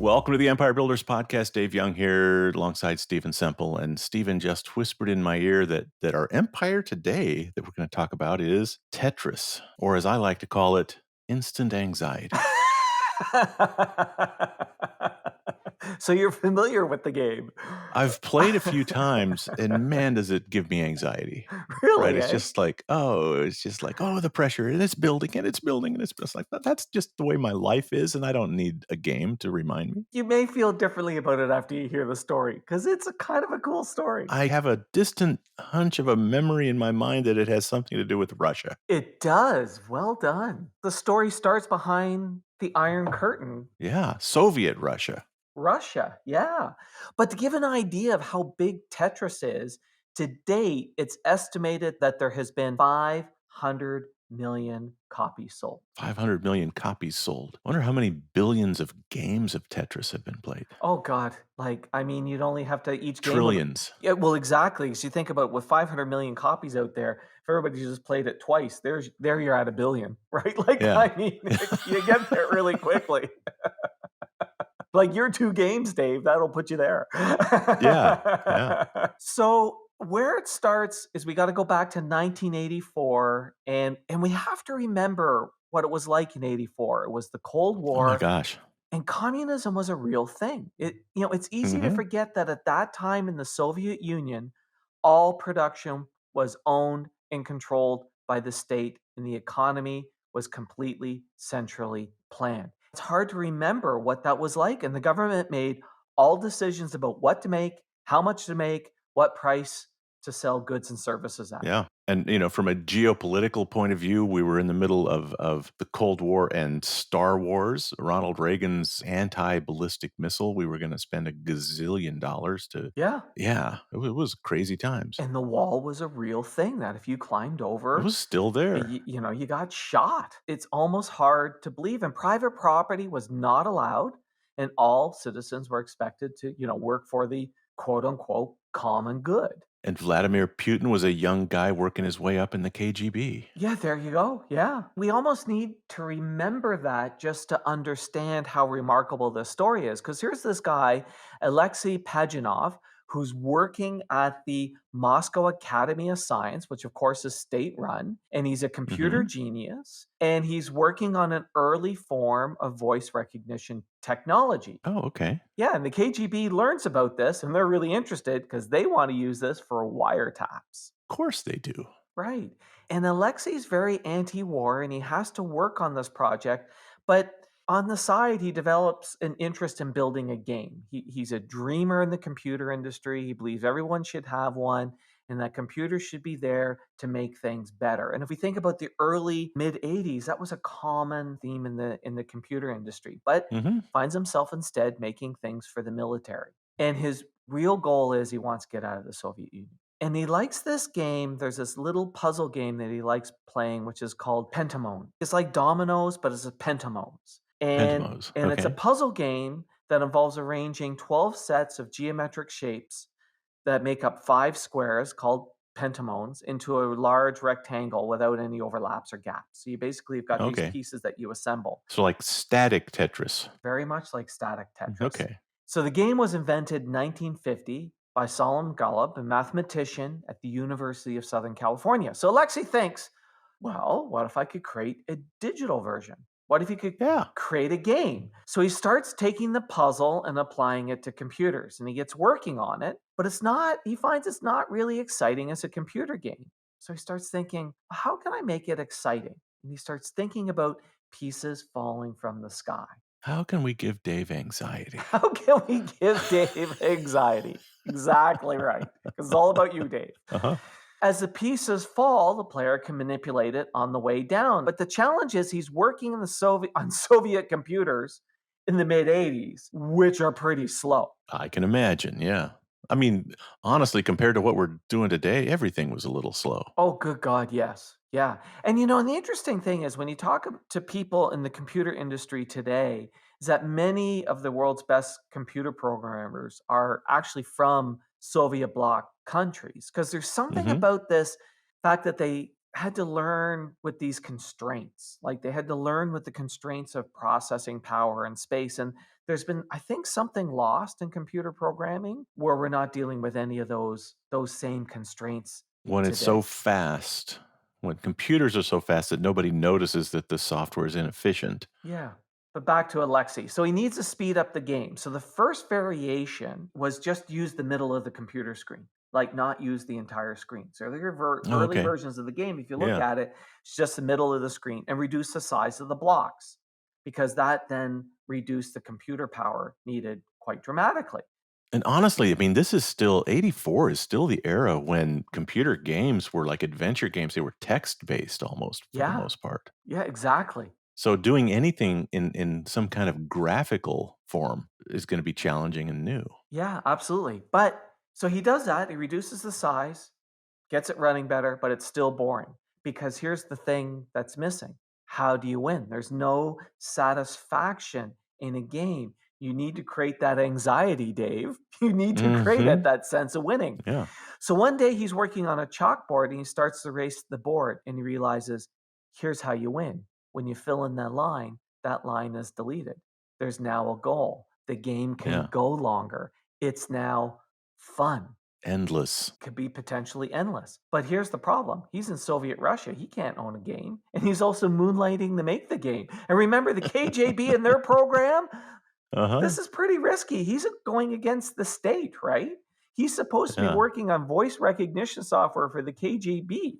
Welcome to the Empire Builders Podcast. Dave Young here alongside Stephen Semple. And Stephen just whispered in my ear that our empire today that we're going to talk about is Tetris, or as I like to call it, instant anxiety. So you're familiar with the game. I've played a few times, and man, does it give me anxiety. Right? Really, It's eh? just like, the pressure, and it's building, and it's building, and it's just like, that's just the way my life is, and I don't need a game to remind me. You may feel differently about it after you hear the story, because it's a kind of a cool story. I have a distant hunch of a memory in my mind that it has something to do with Russia. It does. Well done. The story starts behind the Iron Curtain. Yeah, Soviet Russia. Russia, yeah. But to give an idea of how big Tetris is, to date, it's estimated that there has been 500 million copies sold. 500 million copies sold. Wonder how many billions of games of Tetris have been played. Oh God! You'd only have to each game. Trillions. Yeah, well, exactly. Because you think about with 500 million copies out there, if everybody just played it twice, there you're at a billion, right? Yeah. You get there really quickly. Like your 2 games, Dave, that'll put you there. Yeah. So where it starts is we got to go back to 1984, and we have to remember what it was like in 84. It was the Cold Oh War. my gosh. And communism was a real thing. It's easy to forget that at that time in the Soviet Union, all production was owned and controlled by the state, and the economy was completely centrally planned. It's hard to remember what that was like, and the government made all decisions about what to make, how much to make, what price to sell goods and services at. Yeah. And, from a geopolitical point of view, we were in the middle of the Cold War and Star Wars, Ronald Reagan's anti-ballistic missile. We were going to spend $1 gazillion to, Yeah. yeah, it was crazy times. And the wall was a real thing that if you climbed over, It was still there. you got shot. It's almost hard to believe. And private property was not allowed, and all citizens were expected to, work for the quote unquote common good. And Vladimir Putin was a young guy working his way up in the KGB. Yeah, there you go. Yeah. We almost need to remember that just to understand how remarkable this story is. Because here's this guy, Alexey Pajitnov, who's working at the Moscow Academy of Science, which of course is state run, and he's a computer Mhm. genius, and he's working on an early form of voice recognition technology. Oh, okay. Yeah, and the KGB learns about this, and they're really interested because they want to use this for wiretaps. Of course they do. Right. And Alexei's very anti war and he has to work on this project. But on the side, he develops an interest in building a game. He's a dreamer in the computer industry. He believes everyone should have one and that computers should be there to make things better. And if we think about the early mid 80s, that was a common theme in the computer industry. But Mhm. finds himself instead making things for the military. And his real goal is he wants to get out of the Soviet Union. And he likes this game. There's this little puzzle game that he likes playing, which is called Pentamone. It's like dominoes, but it's a pentamones. And Pentimos. it's a Okay. puzzle game that involves arranging 12 sets of geometric shapes that make up 5 squares called pentamones into a large rectangle without any overlaps or gaps. So you basically have got these Okay. pieces that you assemble, So like static Tetris. very much like static Tetris. Okay. So the game was invented in 1950 by Solomon Golub, a mathematician at the University of Southern California. So Alexei thinks, well, what if I could create a digital version? What if you could Yeah. create a game? So he starts taking the puzzle and applying it to computers, and he gets working on it, but he finds it's not really exciting as a computer game. So he starts thinking, how can I make it exciting? And he starts thinking about pieces falling from the sky. How can we give Dave anxiety? How can we give Dave anxiety? Exactly right. Because it's all about you, Dave. Uh-huh. As the pieces fall, the player can manipulate it on the way down. But the challenge is he's working on Soviet computers in the mid 80s, which are pretty slow. I can imagine, yeah. I mean, honestly, compared to what we're doing today, everything was a little slow. Oh, good God, yes. Yeah. And and the interesting thing is when you talk to people in the computer industry today, is that many of the world's best computer programmers are actually from Soviet bloc countries because there's something Mhm. about this fact that they had to learn with these constraints. Like they had to learn with the constraints of processing power and space. And there's been, I think, something lost in computer programming where we're not dealing with any of those same constraints When it's so today. fast, when computers are so fast that nobody notices that the software is inefficient. Yeah. But back to Alexei. So he needs to speed up the game. So the first variation was just use the middle of the computer screen, like not use the entire screen. So Oh, early okay. versions of the game, if you look Yeah. at it, it's just the middle of the screen and reduce the size of the blocks because that then reduced the computer power needed quite dramatically. And honestly, I mean, this is still 84 is still the era when computer games were like adventure games. They were text-based almost for the Yeah. most part. Yeah, exactly. So doing anything in some kind of graphical form is gonna be challenging and new. Yeah, absolutely. But so he does that. He reduces the size, gets it running better, but it's still boring. Because here's the thing that's missing. How do you win? There's no satisfaction in a game. You need to create that anxiety, Dave. You need to create it, Mhm. that sense of winning. Yeah. So one day he's working on a chalkboard and he starts to race the board and he realizes here's how you win. When you fill in that line is deleted. There's now a goal. The game can Yeah. go longer. It's now fun, Endless. could be potentially endless. But here's the problem. He's in Soviet Russia. He can't own a game. And he's also moonlighting to make the game. And remember the KGB and their program? Uh-huh. This is pretty risky. He's going against the state, right? He's supposed to be Yeah. working on voice recognition software for the KGB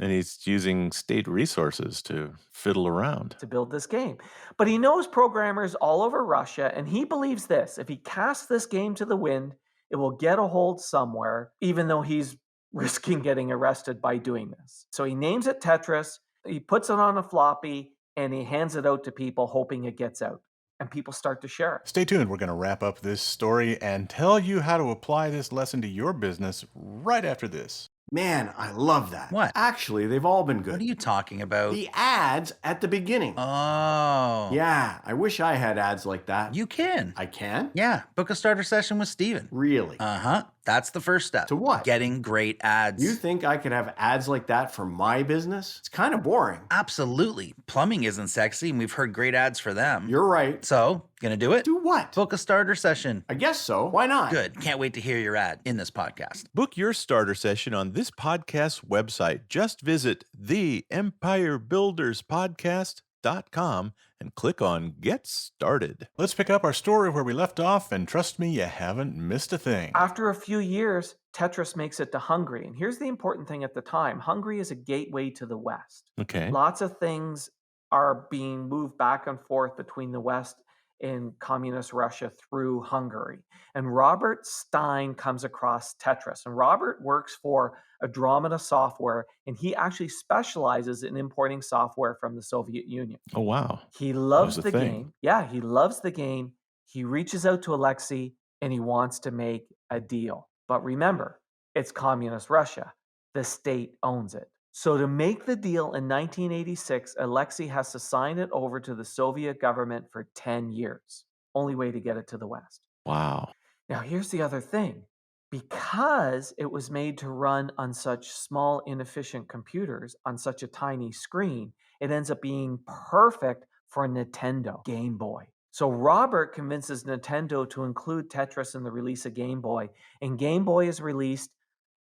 And he's using state resources to fiddle around. to build this game. But he knows programmers all over Russia, and he believes this if he casts this game to the wind, it will get a hold somewhere, even though he's risking getting arrested by doing this. So he names it Tetris, he puts it on a floppy, and he hands it out to people, hoping it gets out. And people start to share it. Stay tuned. We're going to wrap up this story and tell you how to apply this lesson to your business right after this. Man, I love that. What? Actually, they've all been good. What are you talking about? The ads at the beginning. Oh. Yeah, I wish I had ads like that. You can. I can? Yeah, book a starter session with Stephen. Really? Uh-huh. That's the first step. To what? Getting great ads. You think I could have ads like that for my business? It's kind of boring. Absolutely. Plumbing isn't sexy, and we've heard great ads for them. You're right. So, gonna do it? Do what? Book a starter session. I guess so. Why not? Good. Can't wait to hear your ad in this podcast. Book your starter session on this podcast's website. Just visit theempirebuilderspodcast.com and click on Get Started. Let's pick up our story where we left off, and trust me, you haven't missed a thing. After a few years, Tetris makes it to Hungary. And here's the important thing at the time Hungary is a gateway to the West. Okay. Lots of things are being moved back and forth between the West and communist Russia through Hungary. And Robert Stein comes across Tetris. And Robert works for Andromeda Software, and he actually specializes in importing software from the Soviet Union. Oh, wow. He loves a the thing. game. Yeah, he loves the game. He reaches out to Alexei and he wants to make a deal. But remember, it's communist Russia. The state owns it. So to make the deal in 1986, Alexei has to sign it over to the Soviet government for 10 years. Only way to get it to the West. Wow. Now, here's the other thing. Because it was made to run on such small, inefficient computers on such a tiny screen, it ends up being perfect for a Nintendo Game Boy. So Robert convinces Nintendo to include Tetris in the release of Game Boy, and Game Boy is released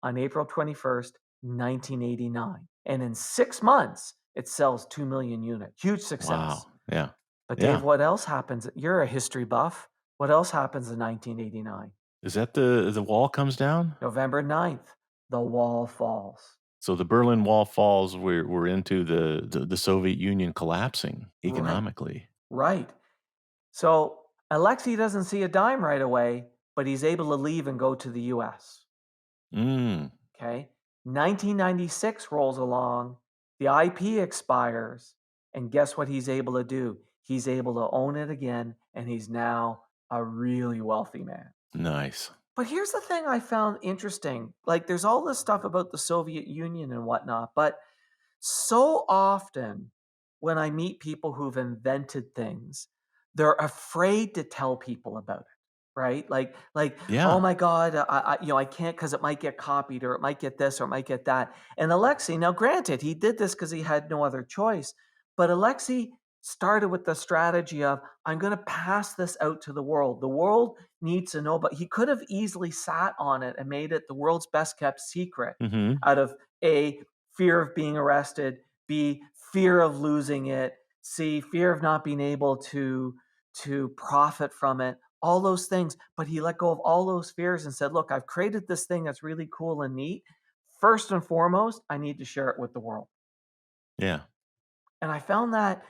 on April 21st, 1989. And in 6 months, it sells 2 million units. Huge success. Wow. Yeah. But Yeah. Dave, what else happens? You're a history buff. What else happens in 1989? Is that the wall comes down? November 9th, the wall falls. So the Berlin Wall falls. We're into the Soviet Union collapsing economically. Right. So Alexei doesn't see a dime right away, but he's able to leave and go to the US. Mm. Okay. 1996 rolls along, the IP expires, and guess what he's able to do? He's able to own it again, and he's now a really wealthy man. Nice. But here's the thing I found interesting. Like, there's all this stuff about the Soviet Union and whatnot, but so often when I meet people who've invented things, they're afraid to tell people about it. right? Oh Yeah. my God, I can't because it might get copied or it might get this or it might get that. And Alexei, now granted, he did this because he had no other choice, but Alexei started with the strategy of, I'm going to pass this out to the world. The world needs to know, but he could have easily sat on it and made it the world's best kept secret Hmm. out of A, fear of being arrested, B, fear of losing it, C, fear of not being able to profit from it, all those things. But he let go of all those fears and said, look, I've created this thing that's really cool and neat. First and foremost, I need to share it with the world. Yeah. And I found that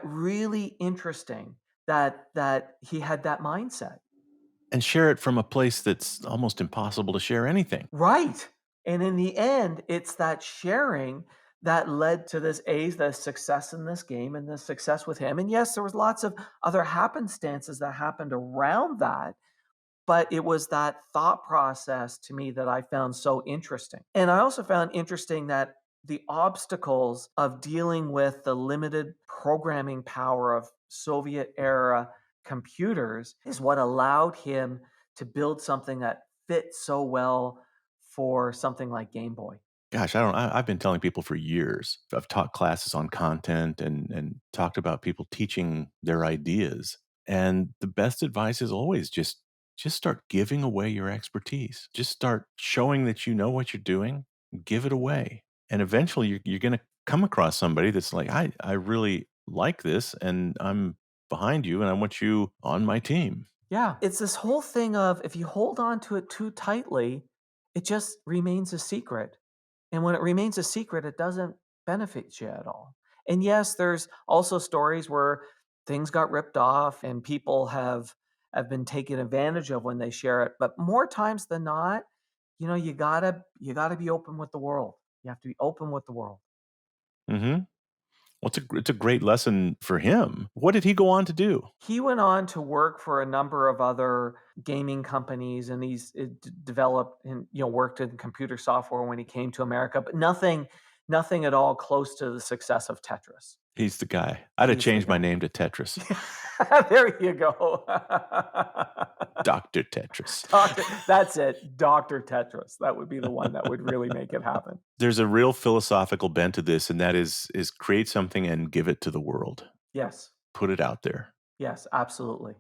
really interesting that he had that mindset. And share it from a place that's almost impossible to share anything. Right. And in the end, it's that sharing that led to the success in this game and the success with him. And yes, there was lots of other happenstances that happened around that, but it was that thought process to me that I found so interesting. And I also found interesting that the obstacles of dealing with the limited programming power of Soviet era computers is what allowed him to build something that fit so well for something like Game Boy. Gosh, I've been telling people for years. I've taught classes on content and talked about people teaching their ideas. And the best advice is always just start giving away your expertise. Just start showing that you know what you're doing, give it away. And eventually you're going to come across somebody that's like, I really like this and I'm behind you and I want you on my team. Yeah. It's this whole thing of if you hold on to it too tightly, it just remains a secret. And when it remains a secret, it doesn't benefit you at all. And yes, there's also stories where things got ripped off and people have been taken advantage of when they share it. But more times than not, you gotta be open with the world. You have to be open with the world. Hmm. Well, it's a great lesson for him. What did he go on to do? He went on to work for a number of other gaming companies, and developed and worked in computer software when he came to America, but nothing at all close to the success of Tetris. He's the guy. I'd have He's the changed my guy. name to Tetris. There you go. Dr. Tetris. That's it. Dr. Tetris. That would be the one that would really make it happen. There's a real philosophical bent to this, and that is create something and give it to the world. Yes. Put it out there. Yes, absolutely.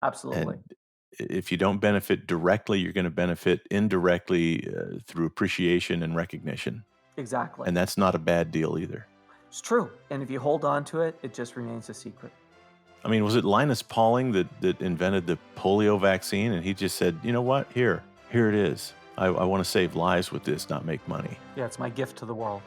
Absolutely. And if you don't benefit directly, you're going to benefit indirectly through appreciation and recognition. Exactly. And that's not a bad deal either. It's true. And if you hold on to it, it just remains a secret. I mean, was it Linus Pauling that invented the polio vaccine? And he just said, you know what? Here it is. I want to save lives with this, not make money. Yeah, it's my gift to the world.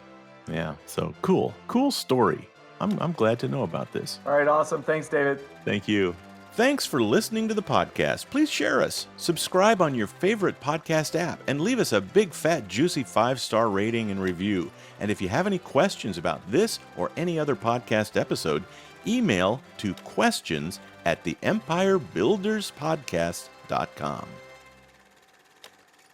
Yeah. So cool story. I'm glad to know about this. All right, awesome. Thanks, David. Thank you. Thanks for listening to the podcast. Please share us, subscribe on your favorite podcast app, and leave us a big, fat, juicy 5-star rating and review. And if you have any questions about this or any other podcast episode, email to questions@theempirebuilderspodcast.com.